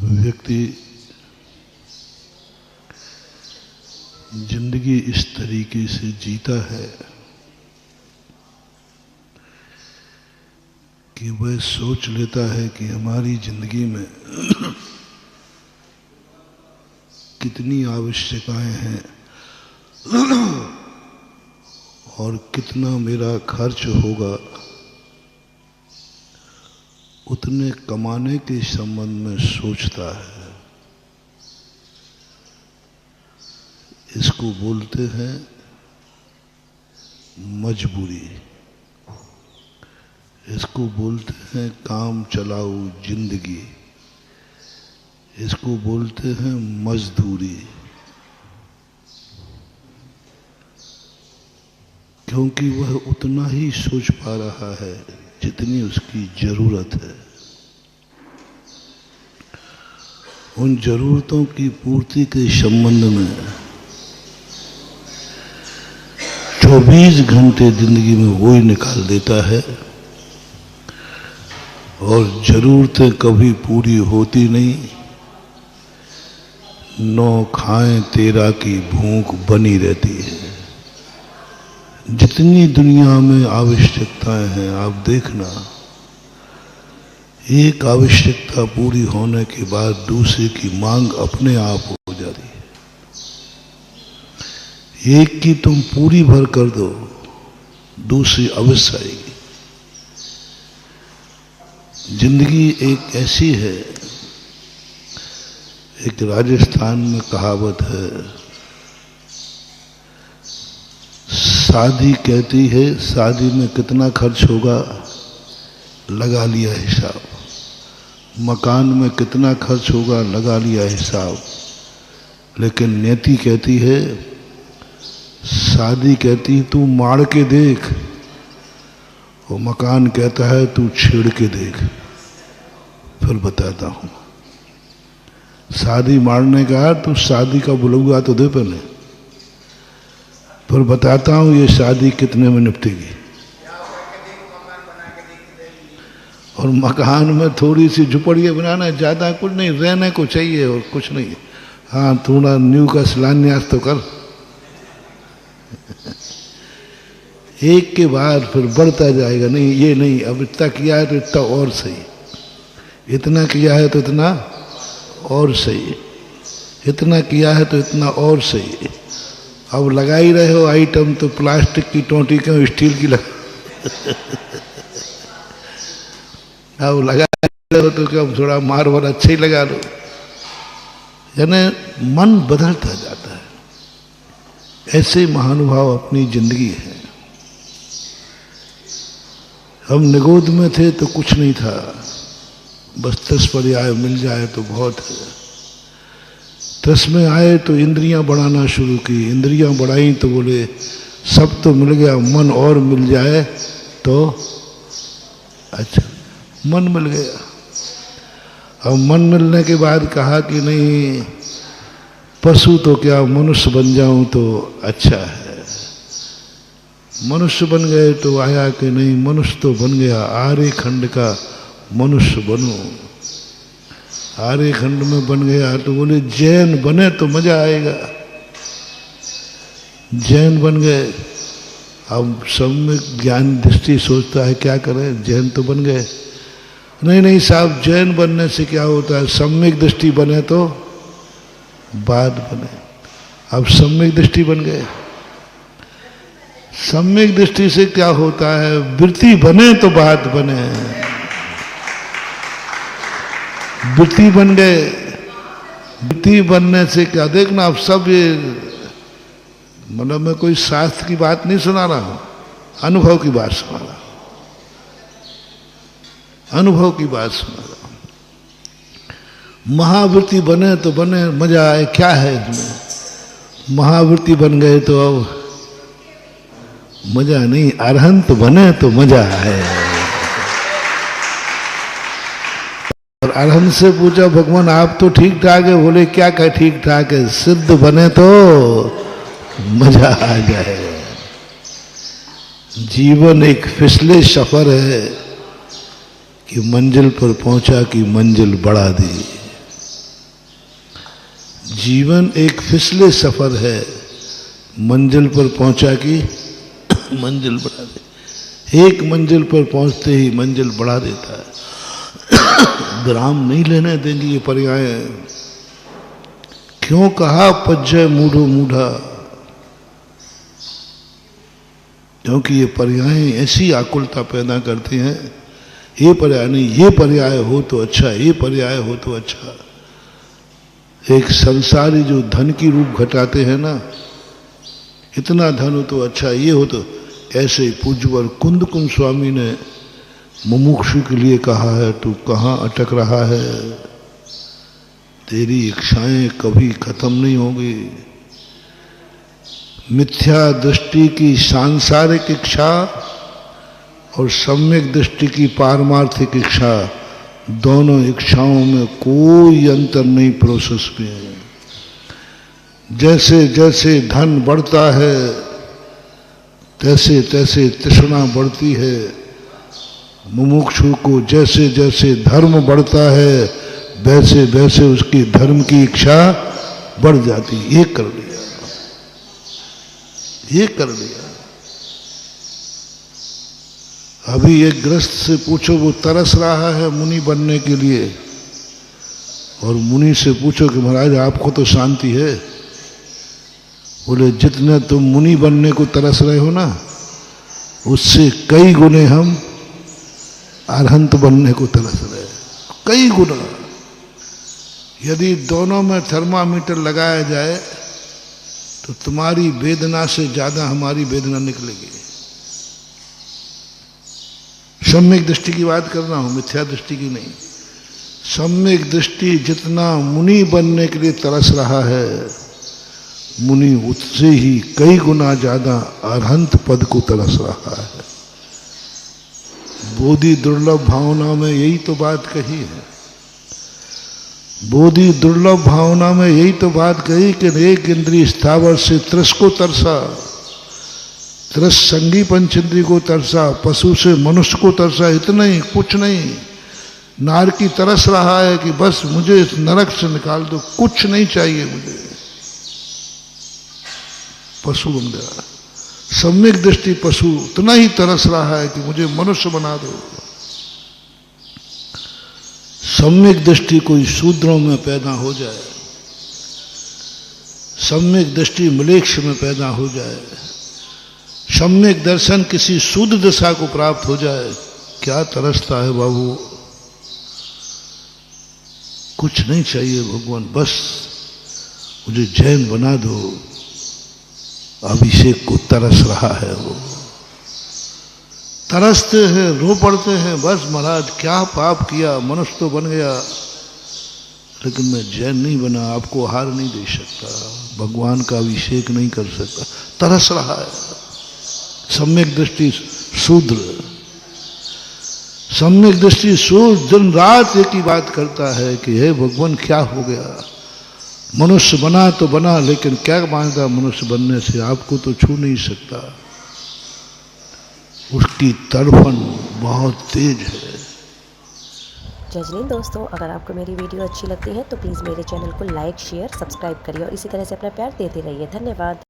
व्यक्ति जिंदगी इस तरीके से जीता है कि वह सोच लेता है कि हमारी जिंदगी में कितनी आवश्यकताएं हैं और कितना मेरा खर्च होगा, उतने कमाने के संबंध में सोचता है। इसको बोलते हैं मजबूरी, इसको बोलते हैं काम चलाऊ जिंदगी, इसको बोलते हैं मजदूरी। क्योंकि वह उतना ही सोच पा रहा है जितनी उसकी जरूरत है। उन जरूरतों की पूर्ति के संबंध में 24 घंटे जिंदगी में वो ही निकाल देता है और जरूरतें कभी पूरी होती नहीं। 9 खाएं तेरा की भूख बनी रहती है। जितनी दुनिया में आवश्यकताएं हैं, आप देखना, एक आवश्यकता पूरी होने के बाद दूसरे की मांग अपने आप हो जाती है। एक की तुम पूरी भर कर दो, दूसरी अवश्य आएगी। जिंदगी एक ऐसी है, एक राजस्थान में कहावत है, शादी कहती है शादी में कितना खर्च होगा, लगा लिया हिसाब। मकान में कितना खर्च होगा, लगा लिया हिसाब। लेकिन नियति कहती है, शादी कहती है तू मार के देख, और मकान कहता है तू छेड़ के देख। फिर बताता हूं, शादी मारने का तू शादी का बुलौआ तो दे पहले, फिर बताता हूं ये शादी कितने में निपटेगी। और मकान में थोड़ी सी झुपड़ियाँ बनाना है, ज्यादा कुछ नहीं, रहने को चाहिए और कुछ नहीं। हाँ, थोड़ा न्यू का शिलान्यास तो कर। एक के बाद फिर बढ़ता जाएगा। नहीं, ये नहीं, अब इतना किया है तो इतना और सही, इतना किया है तो इतना और सही, इतना किया है तो इतना और सही। अब लगा ही रहे हो आइटम तो प्लास्टिक की टोंटी क्यों स्टील की लगा अब लगा रहे हो तो क्या थोड़ा मार्बल अच्छा ही लगा लो। यानी मन बदलता जाता है। ऐसे महानुभाव अपनी जिंदगी है। हम निगोद में थे तो कुछ नहीं था, बस 10 पर्याय मिल जाए तो बहुत है। 10 में आए तो इंद्रियां बढ़ाना शुरू की, इंद्रियां बढ़ाई तो बोले सब तो मिल गया, मन और मिल जाए तो अच्छा। मन मिल गया। अब मन मिलने के बाद कहा कि नहीं, पशु तो क्या मनुष्य बन जाऊं तो अच्छा है। मनुष्य बन गए तो आया कि नहीं, मनुष्य तो बन गया, आर्य खंड का मनुष्य बनो। आर्य खंड में बन गया तो बोले जैन बने तो मजा आएगा। जैन बन गए। अब सब में ज्ञान दृष्टि सोचता है क्या करें, जैन तो बन गए। नहीं नहीं साहब, जैन बनने से क्या होता है, सम्यक दृष्टि बने तो बाद बने। अब सम्यक दृष्टि बन गए। सम्यक दृष्टि से क्या होता है, वृत्ति बने तो बात बने। वृत्ति बन गए। वृत्ति बनने से क्या, देखना अब सब ये, मतलब मैं कोई शास्त्र की बात नहीं सुना रहा हूं, अनुभव की बात सुना रहा हूं। अनुभव की बात सुना रहा हूं। महावृत्ति बने तो बने, मजा आए, क्या है इसमें। महावृत्ति बन गए तो अब मजा नहीं, अरहंत बने तो मजा है। और अरहंत से पूछा भगवान आप तो ठीक ठाक है, बोले क्या क्या ठीक ठाक है, सिद्ध बने तो मजा आ जाए। जीवन एक फिसले सफर है कि मंजिल पर पहुंचा कि मंजिल बढ़ा दी। जीवन एक फिसले सफर है, मंजिल पर पहुंचा कि मंजिल बढ़ा दे। एक मंजिल पर पहुंचते ही मंजिल बढ़ा देता है। विराम नहीं लेने देंगे ये पर्याय। क्यों कहा पज्जय मूढ़ो मूढ़ा, क्योंकि ये पर्याय ऐसी आकुलता पैदा करते हैं। ये पर्याय नहीं, ये पर्याय हो तो अच्छा, ये पर्याय हो तो अच्छा। एक संसारी जो धन की रूप घटाते हैं ना, इतना धन हो तो अच्छा, ये हो तो, ऐसे ही पूज्यवर कुंद कुंद स्वामी ने मुमुक्षु के लिए कहा है, तू कहाँ अटक रहा है, तेरी इच्छाएं कभी खत्म नहीं होगी। मिथ्या दृष्टि की सांसारिक इच्छा और सम्यक दृष्टि की पारमार्थिक इच्छा, दोनों इच्छाओं में कोई अंतर नहीं प्रोसेस में। जैसे जैसे धन बढ़ता है तैसे तैसे तृष्णा बढ़ती है। मुमुक्षु को जैसे जैसे धर्म बढ़ता है वैसे वैसे उसकी धर्म की इच्छा बढ़ जाती। ये कर लिया, ये कर लिया। अभी एक ग्रस्त से पूछो, वो तरस रहा है मुनि बनने के लिए, और मुनि से पूछो कि महाराज आपको तो शांति है। बोले जितने तुम मुनि बनने को तरस रहे हो ना, उससे कई गुने हम अरहंत बनने को तरस रहे, कई गुना। यदि दोनों में थर्मामीटर लगाया जाए तो तुम्हारी वेदना से ज्यादा हमारी वेदना निकलेगी। सम्यक दृष्टि की बात कर रहा हूं, मिथ्या दृष्टि की नहीं। सम्यक दृष्टि जितना मुनि बनने के लिए तरस रहा है, मुनि उससे ही कई गुना ज्यादा अरहंत पद को तरस रहा है। बोधि दुर्लभ भावना में यही तो बात कही है। बोधि दुर्लभ भावना में यही तो बात कही कि एक इंद्रिय स्थावर से त्रस को तरसा, त्रस संगी पंचेंद्रिय को तरसा, पशु से मनुष्य को तरसा, इतना ही, कुछ नहीं। नार की तरस रहा है कि बस मुझे इस नरक से निकाल दो, कुछ नहीं चाहिए मुझे, पशु बन गया। सम्यक दृष्टि पशु उतना ही तरस रहा है कि मुझे मनुष्य बना दो। सम्यक दृष्टि कोई शूद्रों में पैदा हो जाए, सम्यक दृष्टि मलेच्छ में पैदा हो जाए, सम्यक दर्शन किसी शुद्ध दशा को प्राप्त हो जाए, क्या तरसता है बाबू। कुछ नहीं चाहिए भगवान, बस मुझे जैन बना दो। अभिषेक को तरस रहा है, वो तरसते हैं, रो पड़ते हैं, बस महाराज क्या पाप किया, मनुष्य तो बन गया लेकिन मैं जैन नहीं बना, आपको हार नहीं दे सकता, भगवान का अभिषेक नहीं कर सकता, तरस रहा है। सम्यक दृष्टि शूद्र, सम्यक दृष्टि शूद्र दिन रात एक ही बात करता है कि हे भगवान क्या हो गया, मनुष्य बना तो बना लेकिन क्या मांगता मनुष्य बनने से, आपको तो छू नहीं सकता। उसकी तड़पन बहुत तेज है। जज नहीं दोस्तों, अगर आपको मेरी वीडियो अच्छी लगती है तो प्लीज़ मेरे चैनल को लाइक, शेयर, सब्सक्राइब करिए और इसी तरह से अपना प्यार देते रहिए। धन्यवाद।